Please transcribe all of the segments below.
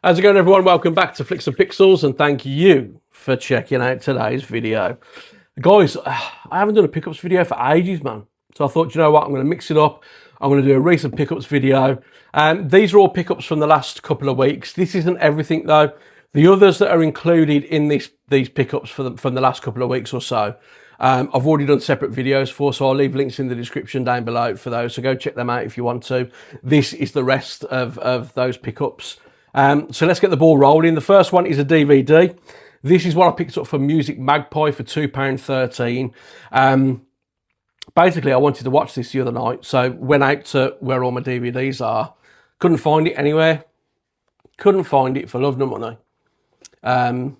How's it going, everyone? Welcome back to Flicks and Pixels, and thank you for checking out today's video. Guys, I haven't done a pickups video for ages, man. So I thought, you know what, I'm going to mix it up. I'm going to do a recent pickups video. These are all pickups from the last couple of weeks. This isn't everything, though. The others that are included in these pickups from the last couple of weeks or so, I've already done separate videos for, so I'll leave links in the description down below for those. So go check them out if you want to. This is the rest of those pickups. So let's get the ball rolling. The first one is a DVD. This is what I picked up from Music Magpie for £2.13. Basically, I wanted to watch this the other night, so went out to where all my DVDs are. Couldn't find it anywhere. Couldn't find it for love nor money. I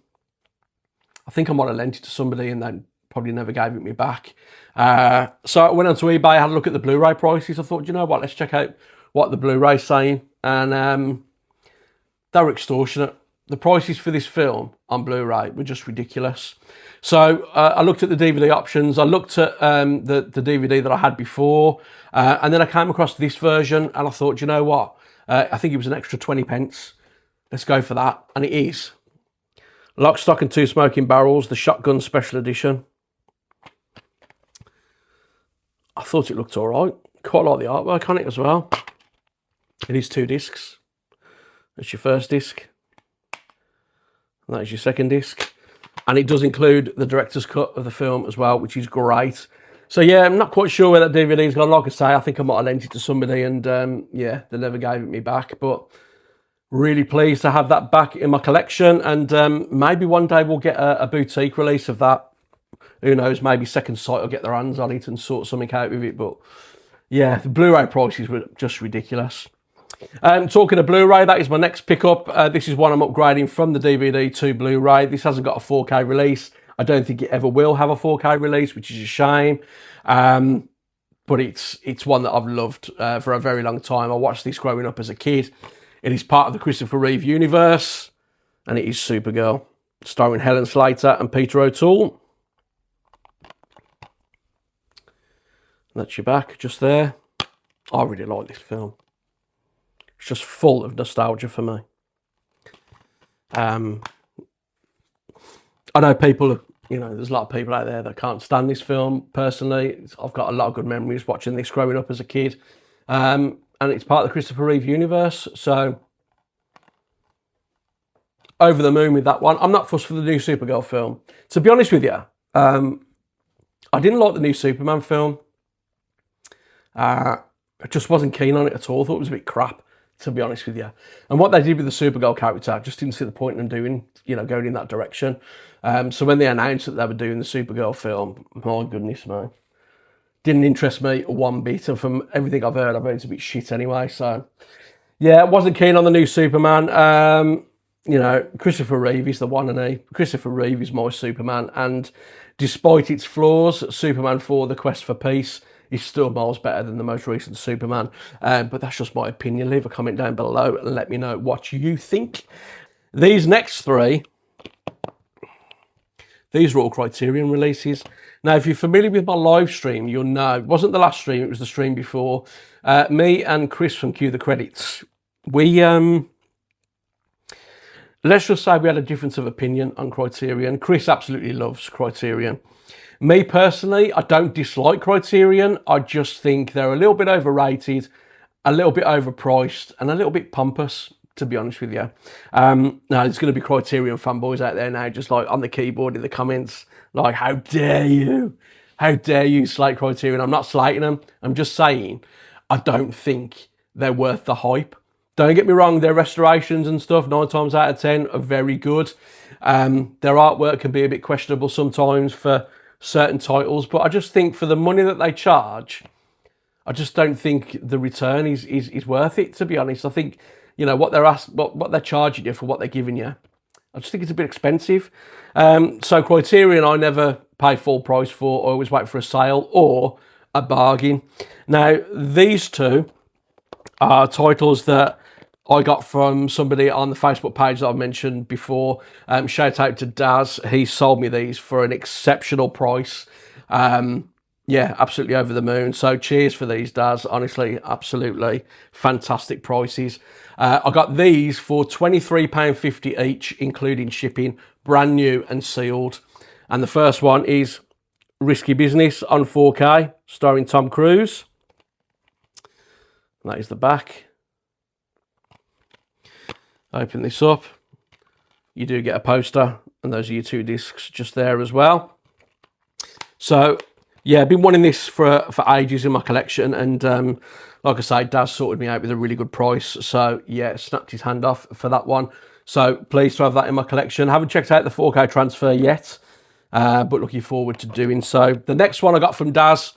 think I might have lent it to somebody and they probably never gave it me back. So I went onto eBay, had a look at the Blu-ray prices. I thought, you know what, let's check out what the Blu-ray's saying. And they were extortionate. The prices for this film on Blu-ray were just ridiculous. So I looked at the DVD options. I looked at the DVD that I had before. And then I came across this version and I thought, you know what? I think it was an extra 20 pence. Let's go for that. And it is. Lock, Stock and Two Smoking Barrels, the Shotgun Special Edition. I thought it looked all right. Quite like the artwork on it as well. It is 2 discs. That's your first disc. And that is your second disc. And it does include the director's cut of the film as well, which is great. So yeah, I'm not quite sure where that DVD's gone. Like I say, I think I might have lent it to somebody and yeah, they never gave it me back. But really pleased to have that back in my collection. And maybe one day we'll get a boutique release of that. Who knows, maybe Second Sight will get their hands on it and sort something out with it. But yeah, the Blu-ray prices were just ridiculous. Talking of Blu-ray, that is my next pickup. This is one I'm upgrading from the DVD to Blu-ray. This hasn't got a 4K release. I don't think it ever will have a 4K release, which is a shame. But it's one that I've loved for a very long time. I watched this growing up as a kid. It is part of the Christopher Reeve universe, and it is Supergirl, starring Helen Slater and Peter O'Toole. That's your back, just there. I really like this film. It's just full of nostalgia for me. I know people, you know, there's a lot of people out there that can't stand this film. Personally, I've got a lot of good memories watching this growing up as a kid. And it's part of the Christopher Reeve universe. So, over the moon with that one. I'm not fussed for the new Supergirl film. To be honest with you, I didn't like the new Superman film. I just wasn't keen on it at all. I thought it was a bit crap, to be honest with you. And what they did with the Supergirl character, I just didn't see the point in doing, you know, going in that direction. So when they announced that they were doing the Supergirl film, my goodness, man, didn't interest me one bit. And from everything I've heard it's a bit shit anyway. So yeah, I wasn't keen on the new Superman. You know, Christopher Reeve is the one and only. Christopher Reeve is my Superman. And despite its flaws, Superman 4, The Quest for Peace, is still miles better than the most recent Superman. But that's just my opinion. Leave a comment down below and let me know what you think. These next three, these are all Criterion releases. Now, if you're familiar with my live stream, you'll know, it wasn't the last stream, it was the stream before. Me and Chris from Cue the Credits, we, let's just say we had a difference of opinion on Criterion. Chris absolutely loves Criterion. Me personally, I don't dislike Criterion. I just think they're a little bit overrated, a little bit overpriced, and a little bit pompous, to be honest with you. Now, there's going to be Criterion fanboys out there now, just like on the keyboard in the comments, like, how dare you? How dare you slate Criterion? I'm not slating them. I'm just saying, I don't think they're worth the hype. Don't get me wrong, their restorations and stuff, 9 times out of 10, are very good. Their artwork can be a bit questionable sometimes for certain titles, but I just think for the money that they charge, I just don't think the return is worth it, to be honest. I think, you know, what they're charging you for what they're giving you, I just think it's a bit expensive. So Criterion, I never pay full price for. I always wait for a sale or a bargain. Now, these two are titles that I got from somebody on the Facebook page that I've mentioned before. Shout out to Daz. He sold me these for an exceptional price. Yeah, absolutely over the moon. So cheers for these, Daz. Honestly, absolutely fantastic prices. I got these for £23.50 each, including shipping, brand new and sealed. And the first one is Risky Business on 4K, starring Tom Cruise. And that is the back. Open this up. You do get a poster, and those are your 2 discs just there as well. So, yeah, I've been wanting this for ages in my collection, and like I say, Daz sorted me out with a really good price. So, yeah, snapped his hand off for that one. So, pleased to have that in my collection. I haven't checked out the 4K transfer yet, but looking forward to doing so. The next one I got from Daz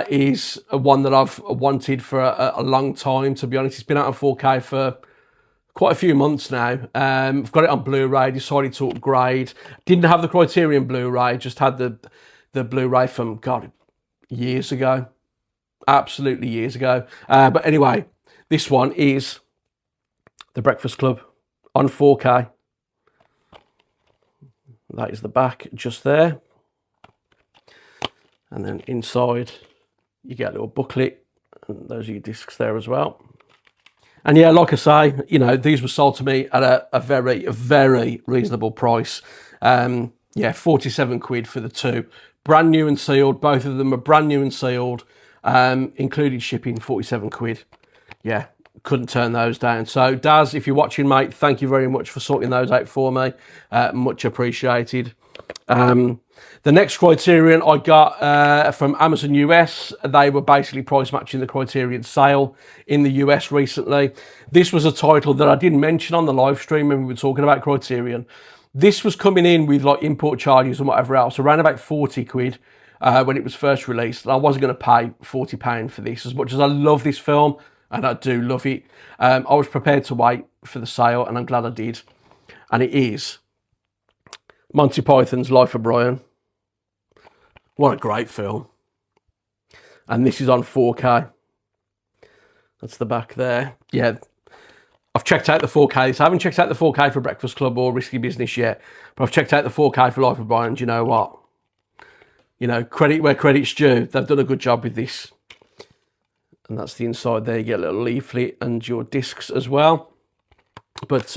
is one that I've wanted for a long time, to be honest. It's been out on 4K for quite a few months now. I've got it on Blu-ray, decided to upgrade. Didn't have the Criterion Blu-ray, just had the Blu-ray from, God, years ago. Absolutely years ago. But anyway, this one is The Breakfast Club on 4K. That is the back just there. And then inside, you get a little booklet, and those are your discs there as well. And yeah, like I say, you know, these were sold to me at a very, very reasonable price. Yeah, 47 quid for the 2. Brand new and sealed. Both of them are brand new and sealed, including shipping, 47 quid. Yeah, couldn't turn those down. So, Daz, if you're watching, mate, thank you very much for sorting those out for me. Much appreciated. The next Criterion I got from Amazon US. They were basically price matching the Criterion sale in the US recently. This was a title that I didn't mention on the live stream when we were talking about Criterion. This was coming in with like import charges and whatever else, around about 40 quid when it was first released. And I wasn't going to pay £40 for this, as much as I love this film, and I do love it. I was prepared to wait for the sale, and I'm glad I did. And it is Monty Python's Life of Brian. What a great film. And this is on 4K. That's the back there. Yeah, I've checked out the 4K. So I haven't checked out the 4K for Breakfast Club or Risky Business yet, but I've checked out the 4K for Life of Brian. Do you know what? You know, credit where credit's due. They've done a good job with this. And that's the inside there. You get a little leaflet and your discs as well. But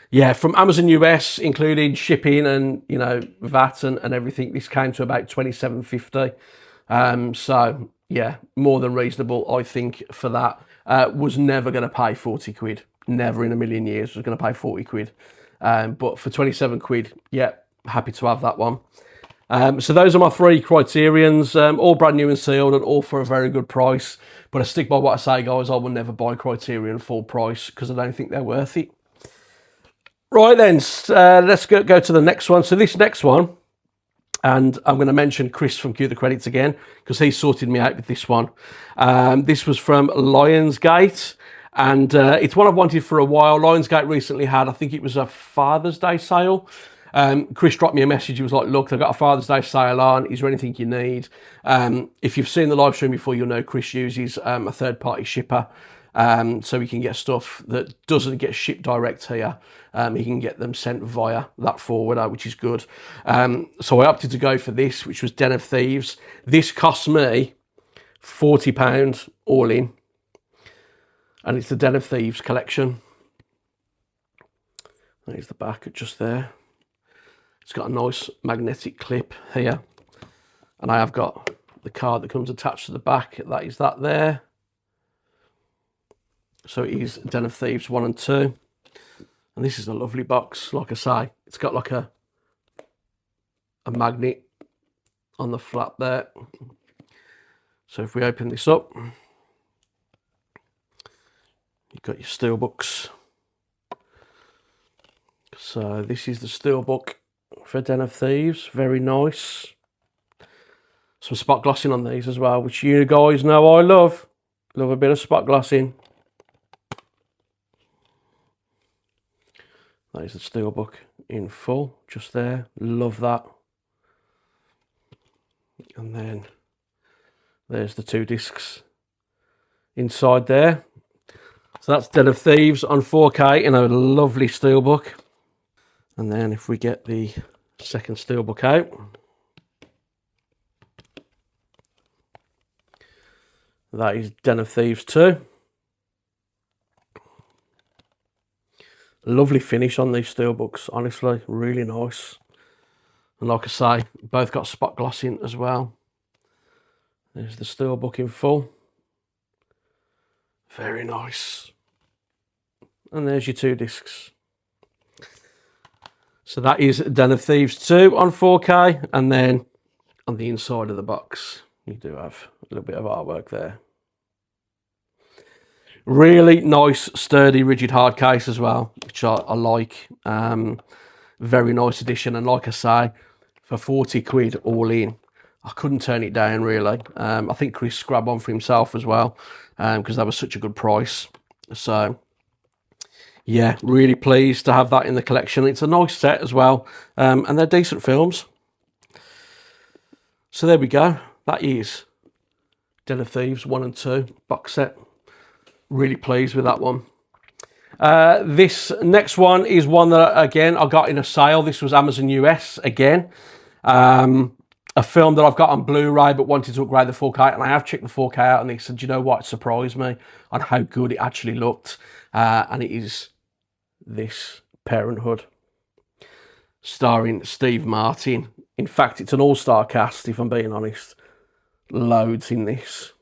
yeah, from Amazon US, including shipping and, you know, VAT and everything, this came to about $27.50. So, yeah, more than reasonable, I think, for that. Was never going to pay 40 quid. Never in a million years was going to pay 40 quid. But for 27 quid, yeah, happy to have that one. So those are my 3 Criterions, all brand new and sealed, and all for a very good price. But I stick by what I say, guys. I will never buy Criterion full price because I don't think they're worth it. Right then, let's go to the next one. So this next one, and I'm going to mention Chris from Cue the Credits again, because he sorted me out with this one. This was from Lionsgate, and it's one I've wanted for a while. Lionsgate recently had, I think it was a Father's Day sale. Chris dropped me a message. He was like, look, they've got a Father's Day sale on. Is there anything you need? If you've seen the live stream before, you'll know Chris uses a third-party shipper. So he can get stuff that doesn't get shipped direct here. He can get them sent via that forwarder, which is good. So I opted to go for this, which was Den of Thieves. This cost me £40 all in. And it's the Den of Thieves collection. There's the back just there. It's got a nice magnetic clip here. And I have got the card that comes attached to the back. That is that there. So it is Den of Thieves 1 and 2. And this is a lovely box. Like I say, it's got like a magnet on the flap there. So if we open this up, you've got your Steelbooks. So this is the Steelbook for Den of Thieves. Very nice. Some spot glossing on these as well, which you guys know I love. Love a bit of spot glossing. That is the Steelbook in full, just there. Love that. And then there's the 2 discs inside there. So that's Den of Thieves on 4K in a lovely Steelbook. And then if we get the second Steelbook out, that is Den of Thieves 2. Lovely finish on these Steelbooks, honestly, really nice. And like I say, both got spot glossing as well. There's the Steelbook in full. Very nice. And there's your 2 discs. So that is Den of Thieves 2 on 4K, and then on the inside of the box, you do have a little bit of artwork there. Really nice, sturdy, rigid hard case as well, which I like. Very nice edition, and like I say, for 40 quid all in, I couldn't turn it down really. I think Chris grabbed one for himself as well, because that was such a good price. So yeah, really pleased to have that in the collection. It's a nice set as well, and they're decent films. So there we go. That is Den of Thieves 1 and 2 box set. Really pleased with that one. This next one is one that, again, I got in a sale. This was Amazon US again. A film that I've got on Blu-ray but wanted to upgrade the 4K, and I have checked the 4K out, and they said, you know what, it surprised me on how good it actually looked. And it is this Parenthood, starring Steve Martin. In fact, it's an all-star cast, if I'm being honest. Loads in this.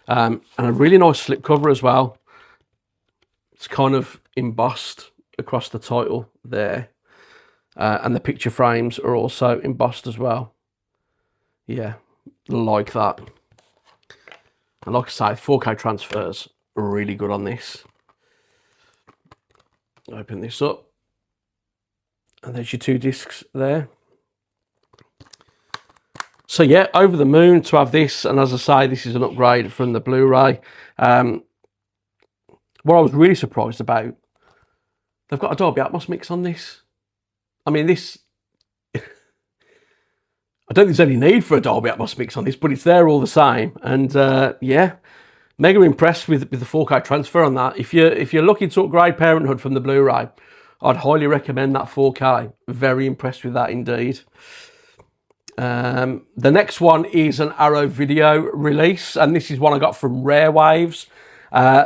And a really nice slipcover as well. It's kind of embossed across the title there. And the picture frames are also embossed as well. Yeah, like that. And like I say, 4K transfers are really good on this. Open this up. And there's your 2 discs there. So yeah, over the moon to have this, and as I say, this is an upgrade from the Blu-ray. What I was really surprised about, they've got a Dolby Atmos mix on this. I mean, this, I don't think there's any need for a Dolby Atmos mix on this, but it's there all the same. And yeah, mega impressed with the 4K transfer on that. If you're looking to upgrade Parenthood from the Blu-ray, I'd highly recommend that 4K. Very impressed with that indeed. The next one is an Arrow Video release, and this is one I got from Rare Waves.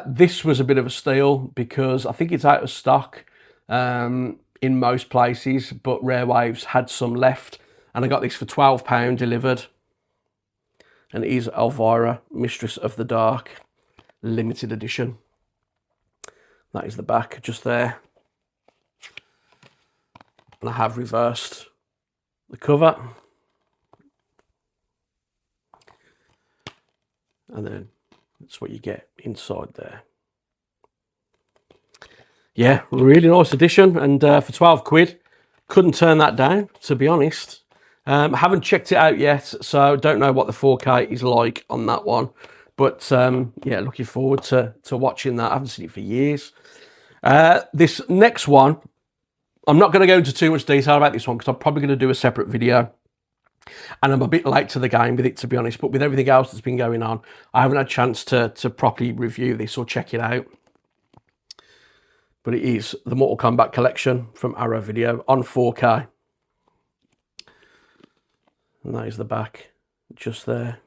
This was a bit of a steal because I think it's out of stock in most places, but Rare Waves had some left, and I got this for £12 delivered. And it is Elvira, Mistress of the Dark, limited edition. That is the back just there. And I have reversed the cover. And then that's what you get inside there. Yeah, really nice edition. And for 12 quid, couldn't turn that down, to be honest. I haven't checked it out yet, so don't know what the 4K is like on that one. But yeah, looking forward to watching that. I haven't seen it for years. This next one, I'm not going to go into too much detail about this one because I'm probably going to do a separate video. And I'm a bit late to the game with it, to be honest, but with everything else that's been going on, I haven't had a chance to properly review this or check it out. But it is the Mortal Kombat collection from Arrow Video on 4K. And that is the back, just there.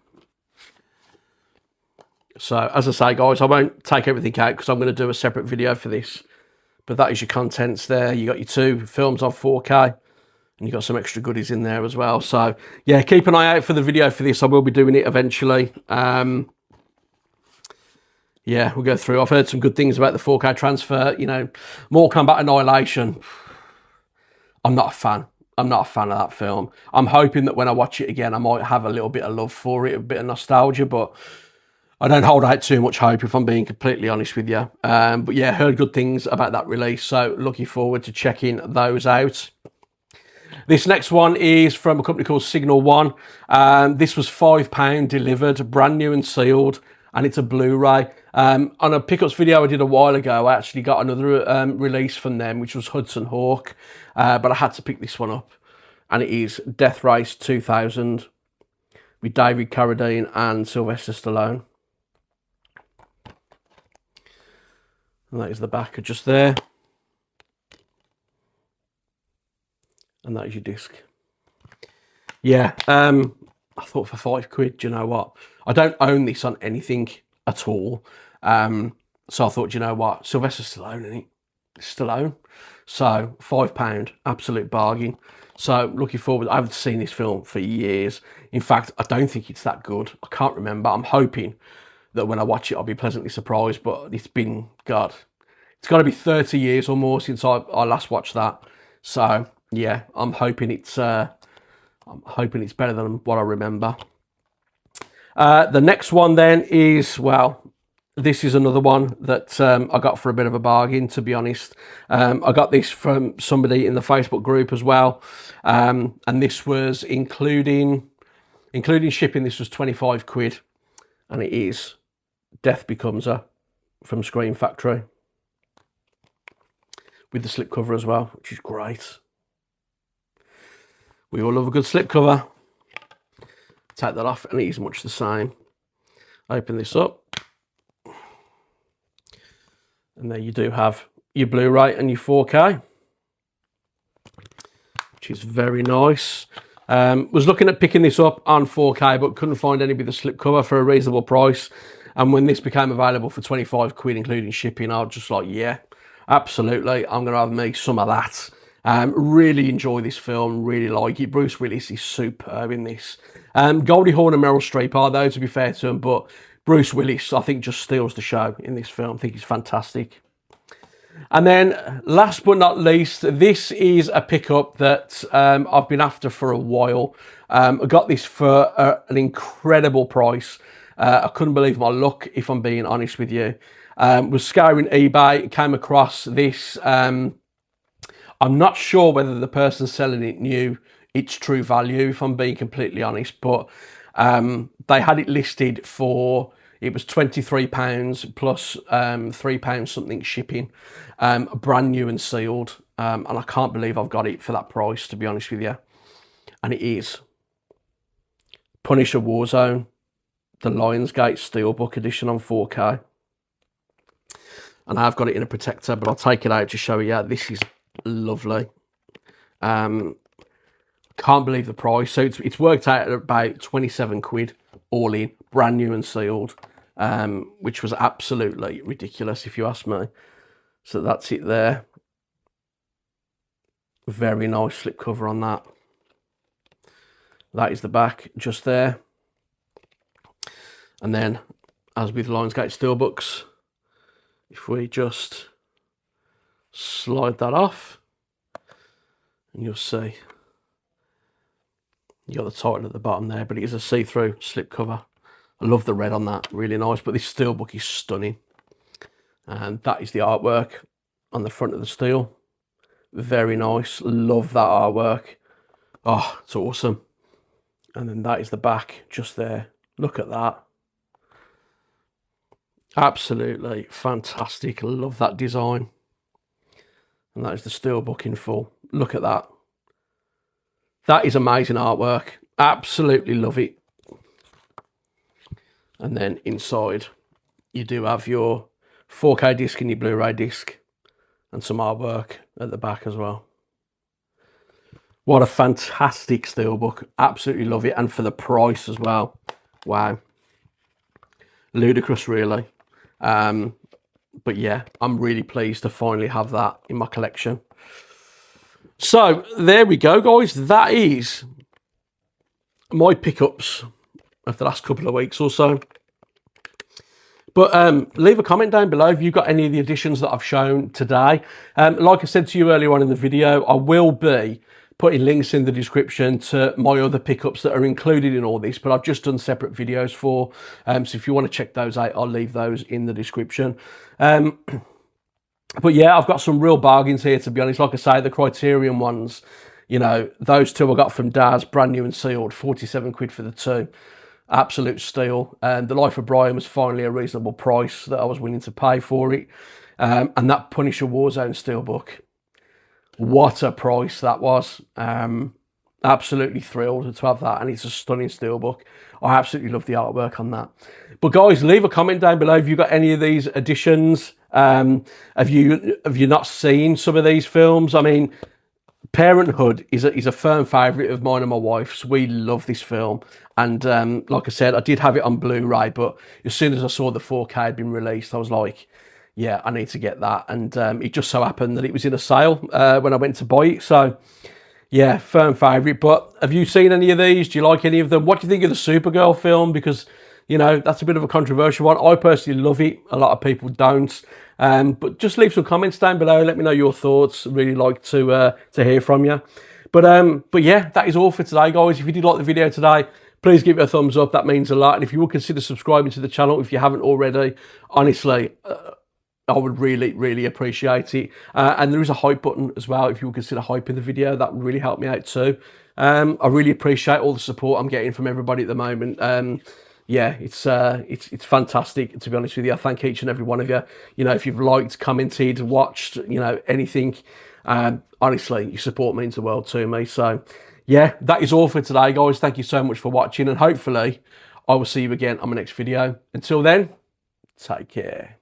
So, as I say, guys, I won't take everything out because I'm going to do a separate video for this. But that is your contents there. You got your 2 films on 4K. And you've got some extra goodies in there as well. So, yeah, keep an eye out for the video for this. I will be doing it eventually. Yeah, we'll go through. I've heard some good things about the 4K transfer. You know, Mortal Kombat Annihilation. I'm not a fan. I'm not a fan of that film. I'm hoping that when I watch it again, I might have a little bit of love for it, a bit of nostalgia, but I don't hold out too much hope if I'm being completely honest with you. But yeah, heard good things about that release. So, looking forward to checking those out. This next one is from a company called Signal One. This was £5 delivered, brand new and sealed, and it's a Blu-ray. On a pickups video I did a while ago, I actually got another release from them, which was Hudson Hawk, but I had to pick this one up, and it is Death Race 2000 with David Carradine and Sylvester Stallone. And that is the back just there. And that is your disc. Yeah, I thought for 5 quid, do you know what? I don't own this on anything at all. So I thought, do you know what? Sylvester Stallone in it. Stallone. So £5, absolute bargain. So looking forward. I haven't seen this film for years. In fact, I don't think it's that good. I can't remember. I'm hoping that when I watch it, I'll be pleasantly surprised. But it's been, God, it's got to be 30 years or more since I last watched that. So yeah, I'm hoping it's better than what I remember. The next one then is, well, this is another one that I got for a bit of a bargain, to be honest. I got this from somebody in the Facebook group as well. And this was including shipping, this was 25 quid. And it is Death Becomes Her from Scream Factory. With the slipcover as well, which is great. We all love a good slipcover. Take that off and it is much the same. Open this up. And there you do have your Blu-ray and your 4K, which is very nice. Was looking at picking this up on 4K, but couldn't find any with the slipcover for a reasonable price. And when this became available for 25 quid, including shipping, I was just like, yeah, absolutely. I'm going to have me some of that. Really enjoy this film, really like it. Bruce Willis is superb in this. Goldie Hawn and Meryl Streep are, though, to be fair to him, but Bruce Willis, I think, just steals the show in this film. I think he's fantastic. And then, last but not least, this is a pickup that I've been after for a while. I got this for an incredible price. I couldn't believe my luck, if I'm being honest with you. Was scouring eBay, came across this. I'm not sure whether the person selling it knew its true value, if I'm being completely honest, but they had it listed for, it was £23 plus £3 something shipping, brand new and sealed, and I can't believe I've got it for that price, to be honest with you. And it is Punisher Warzone, the Lionsgate Steelbook edition on 4K. And I've got it in a protector, but I'll take it out to show you. This is lovely. Can't believe the price. So it's worked out at about 27 quid all in, brand new and sealed, which was absolutely ridiculous if you ask me. So that's it there. Very nice slipcover on that. That is the back just there. And then, as with Lionsgate Steelbooks, if we just slide that off, and you'll see you got the title at the bottom there, but it is a see-through slipcover. I love the red on that, really nice. But this steelbook is stunning, and that is the artwork on the front of the steel. Very nice. Love that artwork. Oh, it's awesome. And then that is the back just there. Look at that. Absolutely fantastic. Love that design. And that is the steelbook in full. Look at that. That is amazing artwork. Absolutely love it. And then inside, you do have your 4K disc and your Blu-ray disc, and some artwork at the back as well. What a fantastic steelbook. Absolutely love it. And for the price as well. Wow. Ludicrous, really. But yeah, I'm really pleased to finally have that in my collection. So there we go, guys. That is my pickups of the last couple of weeks or so. But leave a comment down below if you've got any of the additions that I've shown today. Like I said to you earlier on in the video, I will be putting links in the description to my other pickups that are included in all this, but I've just done separate videos for. So if you want to check those out, I'll leave those in the description. But yeah, I've got some real bargains here, to be honest. Like I say, the Criterion ones, you know, those two I got from Daz, brand new and sealed, 47 quid for the two. Absolute steal. And The Life of Brian was finally a reasonable price that I was willing to pay for it. And that Punisher Warzone steelbook, what a price that was. Absolutely thrilled to have that, and it's a stunning steelbook. I absolutely love the artwork on that. But guys, leave a comment down below if you've got any of these additions. Have you not seen some of these films? I mean, Parenthood is a firm favourite of mine and my wife's. We love this film, and like I said, I did have it on Blu-ray, but as soon as I saw the 4K had been released, I was like, yeah, I need to get that. And it just so happened that it was in a sale when I went to buy it. So yeah, firm favourite. But have you seen any of these? Do you like any of them? What do you think of the Supergirl film? Because, you know, that's a bit of a controversial one. I personally love it. A lot of people don't. But just leave some comments down below. Let me know your thoughts. I'd really like to hear from you. But yeah, that is all for today, guys. If you did like the video today, please give it a thumbs up. That means a lot. And if you would consider subscribing to the channel, if you haven't already, honestly, I would really, really appreciate it. And there is a hype button as well. If you would consider hyping the video, that would really help me out too. I really appreciate all the support I'm getting from everybody at the moment. Yeah, it's fantastic, to be honest with you. I thank each and every one of you. You know, if you've liked, commented, watched, you know, anything, honestly, your support means the world to me. So yeah, that is all for today, guys. Thank you so much for watching, and hopefully I will see you again on my next video. Until then, take care.